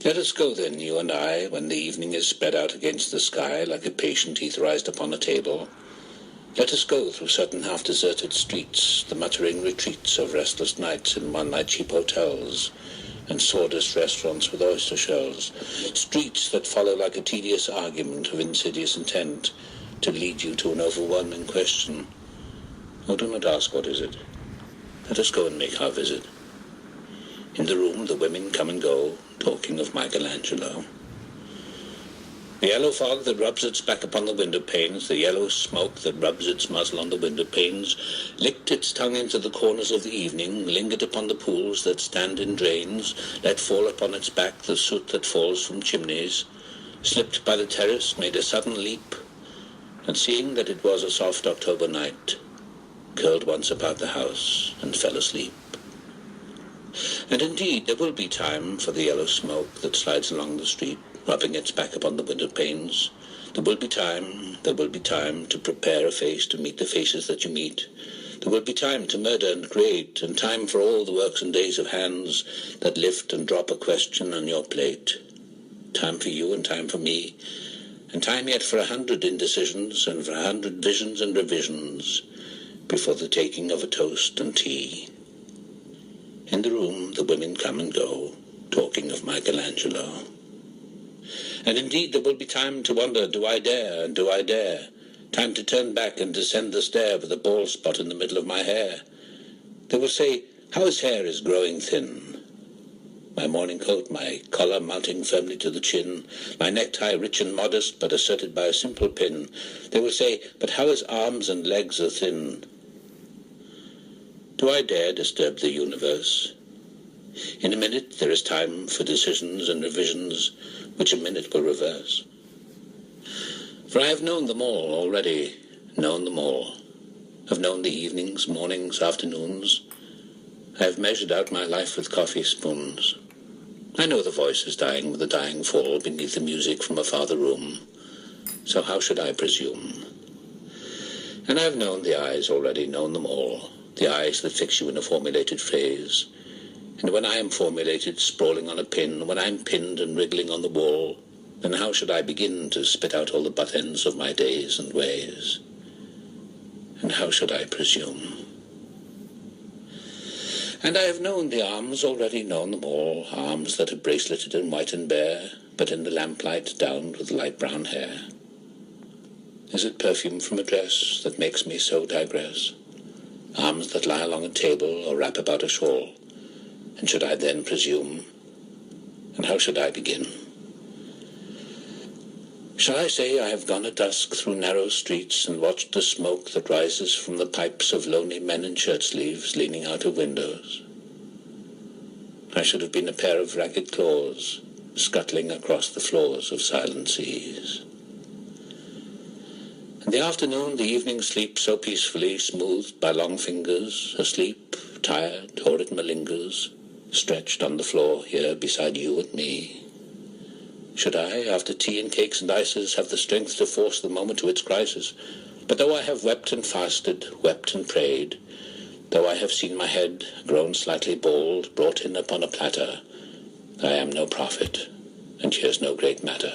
Let us go then, you and I, when the evening is spread out against the sky like a patient etherized upon a table. Let us go through certain half-deserted streets, the muttering retreats of restless nights in one-night cheap hotels, and sawdust restaurants with oyster shells, streets that follow like a tedious argument of insidious intent to lead you to an overwhelming question. Oh, do not ask what is it. Let us go and make our visit. In the room the women come and go, talking of Michelangelo. The yellow fog that rubs its back upon the window panes, the yellow smoke that rubs its muzzle on the window panes, licked its tongue into the corners of the evening, lingered upon the pools that stand in drains, let fall upon its back the soot that falls from chimneys, slipped by the terrace, made a sudden leap, and seeing that it was a soft October night, curled once about the house and fell asleep. And indeed there will be time for the yellow smoke that slides along the street, rubbing its back upon the window panes. There will be time to prepare a face to meet the faces that you meet. There will be time to murder and create, and time for all the works and days of hands that lift and drop a question on your plate. Time for you and time for me, and time yet for 100 indecisions and for 100 visions and revisions before the taking of a toast and tea. In the room the women come and go, talking of Michelangelo. And indeed there will be time to wonder, do I dare, and do I dare? Time to turn back and descend the stair with a bald spot in the middle of my hair. They will say, how his hair is growing thin. My morning coat, my collar mounting firmly to the chin, my necktie rich and modest but asserted by a simple pin. They will say, but how his arms and legs are thin. Do I dare disturb the universe? In a minute there is time for decisions and revisions, which a minute will reverse. For I have known them all already, known them all. Have known the evenings, mornings, afternoons. I have measured out my life with coffee spoons. I know the voices dying with a dying fall beneath the music from a farther room. So how should I presume? And I have known the eyes already, known them all. The eyes that fix you in a formulated phrase. And when I am formulated, sprawling on a pin, when I am pinned and wriggling on the wall, then how should I begin to spit out all the butt ends of my days and ways? And how should I presume? And I have known the arms already, known them all, arms that are braceleted and white and bare, but in the lamplight downed with light brown hair. Is it perfume from a dress that makes me so digress? Arms that lie along a table or wrap about a shawl. And should I then presume? And how should I begin? Shall I say I have gone at dusk through narrow streets and watched the smoke that rises from the pipes of lonely men in shirt-sleeves leaning out of windows? I should have been a pair of ragged claws scuttling across the floors of silent seas. In the afternoon, the evening sleeps so peacefully, smoothed by long fingers, asleep, tired, or it malingers, stretched on the floor here beside you and me. Should I, after tea and cakes and ices, have the strength to force the moment to its crisis? But though I have wept and fasted, wept and prayed, though I have seen my head, grown slightly bald, brought in upon a platter, I am no prophet, and here's no great matter.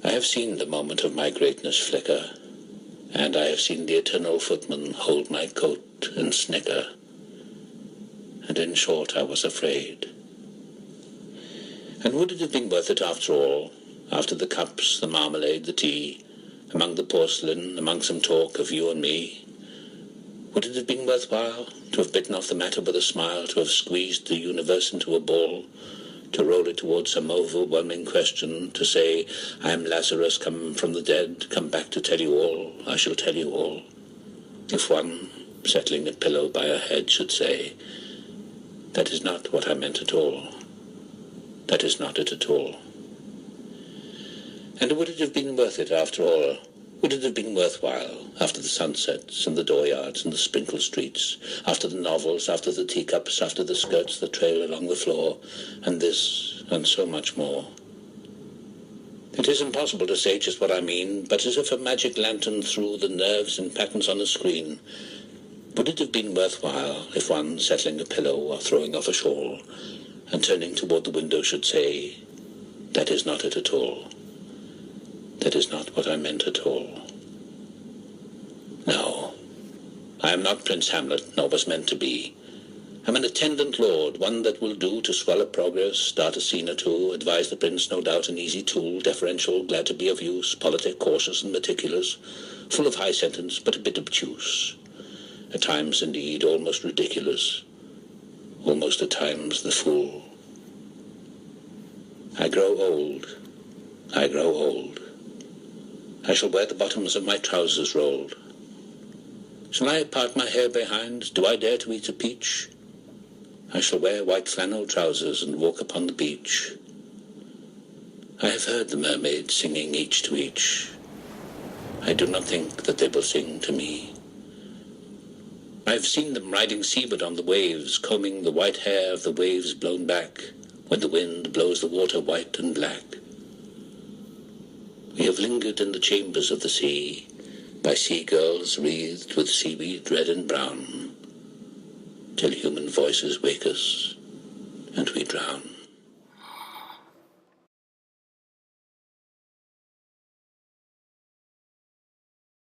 I have seen the moment of my greatness flicker, and I have seen the eternal footman hold my coat and snicker, and in short I was afraid. And would it have been worth it after all, after the cups, the marmalade, the tea, among the porcelain, among some talk of you and me? Would it have been worthwhile to have bitten off the matter with a smile, to have squeezed the universe into a ball, to roll it towards some overwhelming question, to say, I am Lazarus come from the dead, come back to tell you all, I shall tell you all? If one, settling a pillow by her head, should say, that is not what I meant at all. That is not it at all. And would it have been worth it after all? Would it have been worthwhile, after the sunsets and the dooryards and the sprinkled streets, after the novels, after the teacups, after the skirts that trail along the floor, and this, and so much more? It is impossible to say just what I mean, but as if a magic lantern threw the nerves and patterns on a screen, would it have been worthwhile if one, settling a pillow or throwing off a shawl, and turning toward the window should say, "That is not it at all. That is not what I meant at all. No, I am not Prince Hamlet, nor was meant to be. I'm an attendant lord, one that will do to swell up progress, start a scene or two, advise the prince, no doubt an easy tool, deferential, glad to be of use, politic, cautious and meticulous, full of high sentence, but a bit obtuse. At times, indeed, almost ridiculous, almost at times the fool. I grow old, I grow old. I shall wear the bottoms of my trousers rolled. Shall I part my hair behind? Do I dare to eat a peach? I shall wear white flannel trousers and walk upon the beach. I have heard the mermaids singing each to each. I do not think that they will sing to me. I have seen them riding seaward on the waves, combing the white hair of the waves blown back, when the wind blows the water white and black. We have lingered in the chambers of the sea, by seagulls wreathed with seaweed red and brown, till human voices wake us, and we drown.